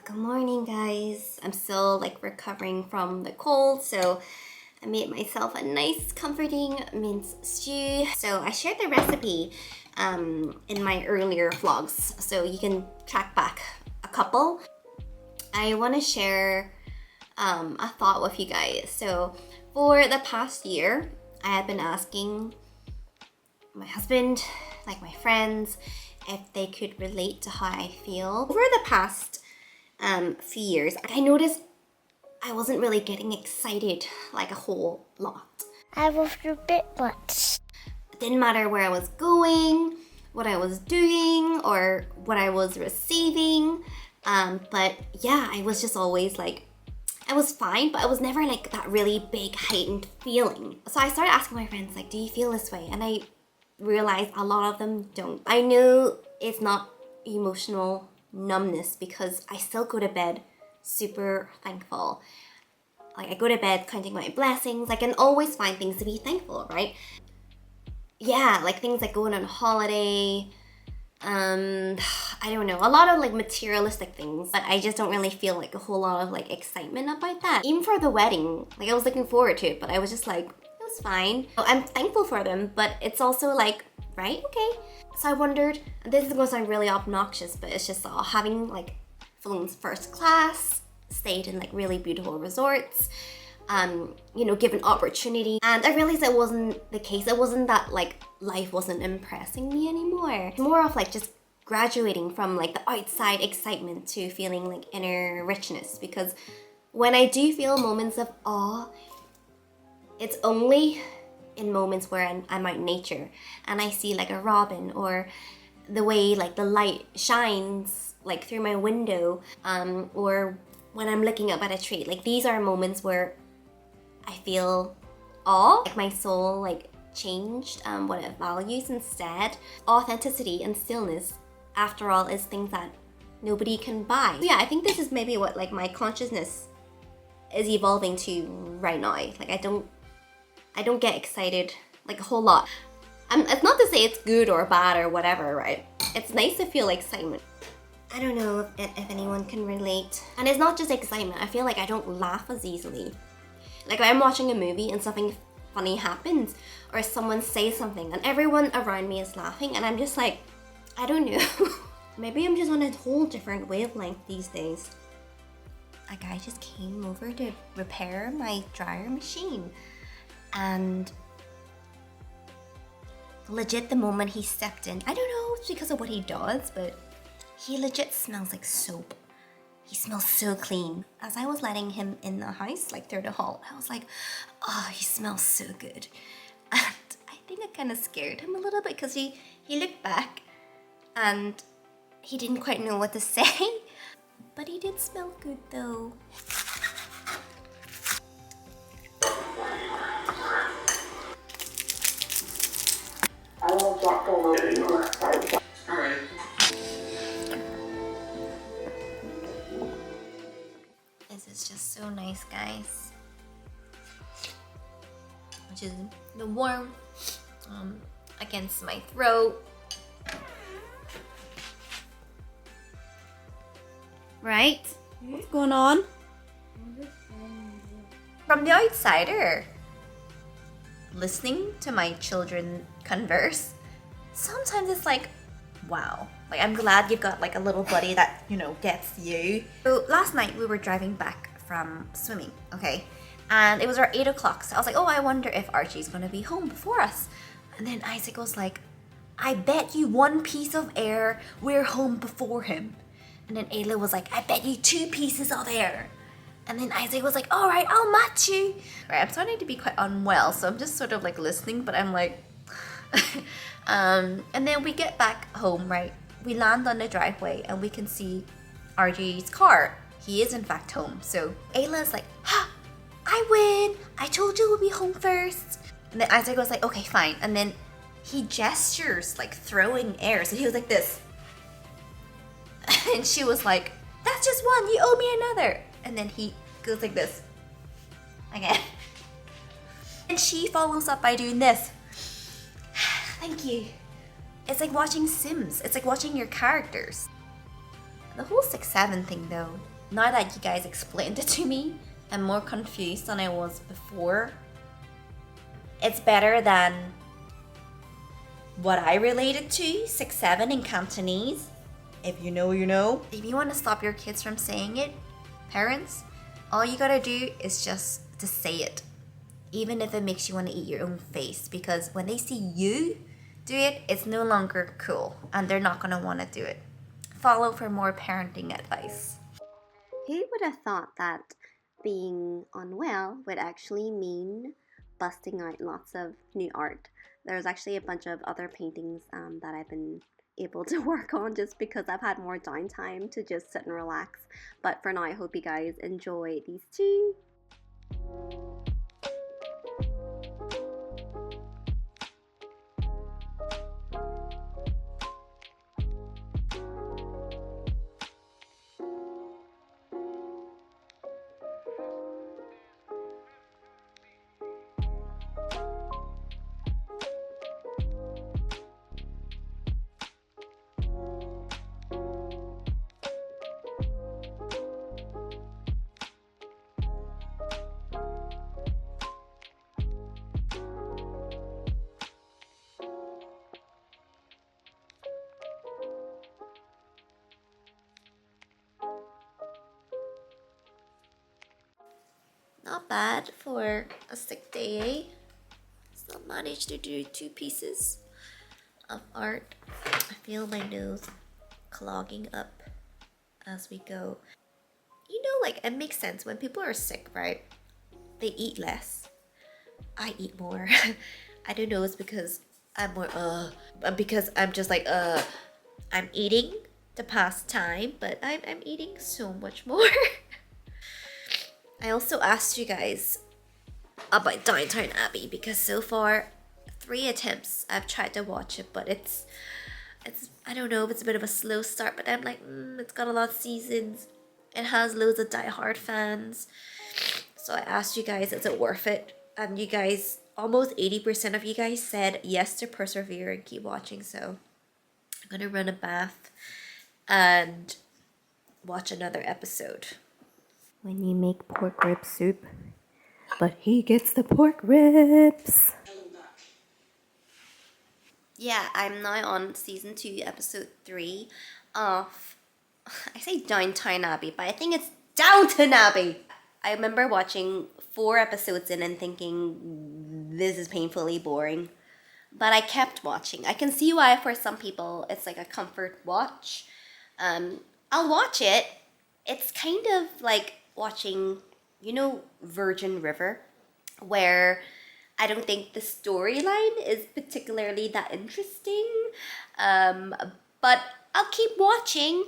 Good morning, guys. I'm still recovering from the cold, so I made myself a nice comforting minced stew. So I shared the recipe in my earlier vlogs, so you can track back a couple. I want to share a thought with you guys. So for the past year, I had been asking my husband, my friends, if they could relate to how I feel. Over the past few years, I noticed I wasn't really getting excited a whole lot. I was a bit much. It didn't matter where I was going, what I was doing, or what I was receiving. But yeah, I was just always I was fine, but I was never that really big heightened feeling. So I started asking my friends, do you feel this way? And I realized a lot of them don't. I know it's not emotional numbness because I still go to bed super thankful. I go to bed counting my blessings. I can always find things to be thankful, right? Yeah, things like going on holiday. I don't know, a lot of materialistic things, but I just don't really feel a whole lot of excitement about that. Even for the wedding, I was looking forward to it, but I was just it was fine. I'm thankful for them, but it's also right, okay. So I wondered, this is gonna sound really obnoxious, but it's just having flown first class, stayed in really beautiful resorts, given opportunity. And I realized that wasn't the case. It wasn't that life wasn't impressing me anymore. It's more of just graduating from the outside excitement to feeling inner richness. Because when I do feel moments of awe, it's only in moments where I'm out in nature and I see a robin, or the way the light shines through my window, or when I'm looking up at a tree. These are moments where I feel awe, my soul changed what it values instead. Authenticity and stillness, after all, is things that nobody can buy. So yeah, I think this is maybe what my consciousness is evolving to right now. I don't get excited a whole lot. It's not to say it's good or bad or whatever, right? It's nice to feel excitement. I don't know if anyone can relate. And it's not just excitement. I feel I don't laugh as easily. If I'm watching a movie and something funny happens, or someone says something and everyone around me is laughing, and I'm just I don't know. Maybe I'm just on a whole different wavelength these days. A guy just came over to repair my dryer machine. And legit, the moment he stepped in, I don't know if it's because of what he does, but he legit smells like soap. He smells so clean. As I was letting him in the house, through the hall, I was oh, he smells so good. And I think I kind of scared him a little bit because he looked back and he didn't quite know what to say. But he did smell good though. This is just so nice, guys. Which is the warmth against my throat. Right? What's going on? From the outsider, listening to my children converse, sometimes it's wow. I'm glad you've got a little buddy that, gets you. So last night we were driving back from swimming, okay? And it was around 8 o'clock. So I was oh, I wonder if Archie's gonna be home before us. And then Isaac was I bet you one piece of air we're home before him. And then Ayla was I bet you 2 pieces of air. And then Isaac was all right, I'll match you. Right, I'm starting to be quite unwell, so I'm just sort of listening, but I'm and then we get back home, right? We land on the driveway and we can see Archie's car. He is in fact home. So Ayla's ha, I win. I told you we'll be home first. And then Isaac was okay, fine. And then he gestures throwing air. So he was this. And she was that's just one, you owe me another. And then he goes this. Again. And she follows up by doing this. Thank you. It's watching Sims. It's watching your characters. The whole 6-7 thing though, Now that you guys explained it to me, I'm more confused than I was before. It's better than what I related to, 6-7 in Cantonese. If you know, you know. If you want to stop your kids from saying it, parents, all you gotta do is just to say it. Even if it makes you want to eat your own face. Because when they see you do it, it's no longer cool. And they're not gonna want to do it. Follow for more parenting advice. Who would have thought that being unwell would actually mean busting out lots of new art? There's actually a bunch of other paintings that I've been able to work on just because I've had more downtime to just sit and relax. But for now, I hope you guys enjoy these two. Not bad for a sick day. Still managed to do 2 pieces of art. I feel my nose clogging up as we go. You know, like, it makes sense when people are sick, right? They eat less. I eat more. I don't know, it's because I'm more, because I'm just like, I'm eating to pass time, but I'm eating so much more. I also asked you guys about Downtown Abbey because so far 3 attempts I've tried to watch it, but it's I don't know if it's a bit of a slow start, but I'm like, it's got a lot of seasons. It has loads of diehard fans. So I asked you guys, is it worth it? And you guys, almost 80% of you guys said yes to persevere and keep watching. So I'm gonna run a bath and watch another episode. When you make pork rib soup, but he gets the pork ribs. Yeah, I'm now on season 2, episode 3 of, I say Downtown Abbey, but I think it's Downton Abbey. I remember watching 4 episodes in and thinking, this is painfully boring. But I kept watching. I can see why for some people it's like a comfort watch. I'll watch it. It's kind of like watching, you know, Virgin River, where I don't think the storyline is particularly that interesting, but I'll keep watching.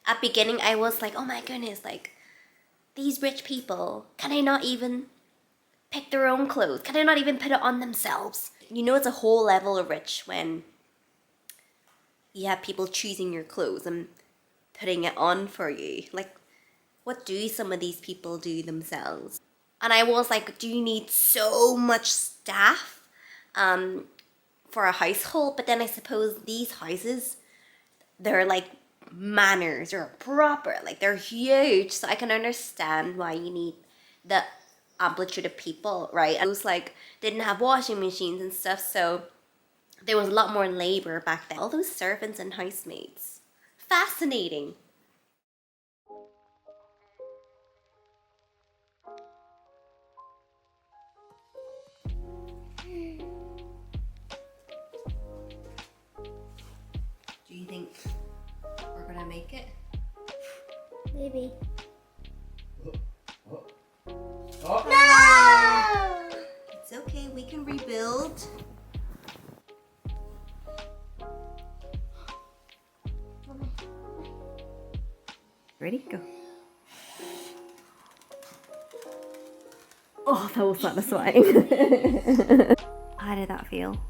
At beginning, I was like, oh my goodness, like, these rich people, can they not even pick their own clothes? Can they not even put it on themselves? You know, it's a whole level of rich when you have people choosing your clothes and putting it on for you. Like, what do some of these people do themselves? And I was like, do you need so much staff for a household? But then I suppose these houses, they're like manors or proper, like they're huge. So I can understand why you need the amplitude of people, right? And it was like, didn't have washing machines and stuff. So there was a lot more labor back then. All those servants and housemaids. Fascinating. Do you think we're gonna make it? Maybe. No! It's okay, we can rebuild. Ready? Go. Oh, that was satisfying. How did that feel?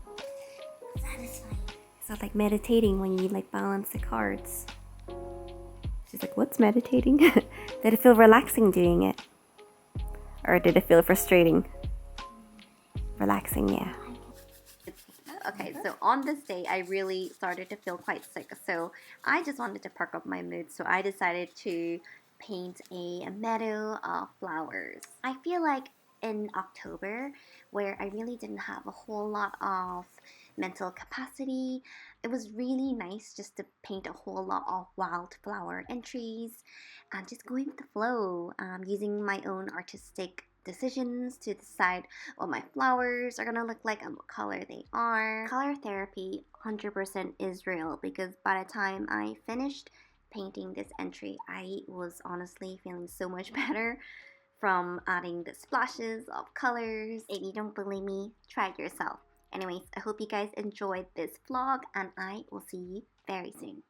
Satisfying. Is that like meditating when you like balance the cards? She's like, what's meditating? Did it feel relaxing doing it? Or did it feel frustrating? Relaxing, yeah. Okay, so on this day, I really started to feel quite sick. So I just wanted to perk up my mood. So I decided to paint a meadow of flowers. I feel like in October, where I really didn't have a whole lot of mental capacity, it was really nice just to paint a whole lot of wildflower entries and just going with the flow, using my own artistic decisions to decide what my flowers are gonna look like and what color they are. Color therapy 100% is real, because by the time I finished painting this entry, I was honestly feeling so much better from adding the splashes of colors. If you don't believe me, try it yourself. Anyways, I hope you guys enjoyed this vlog and I will see you very soon.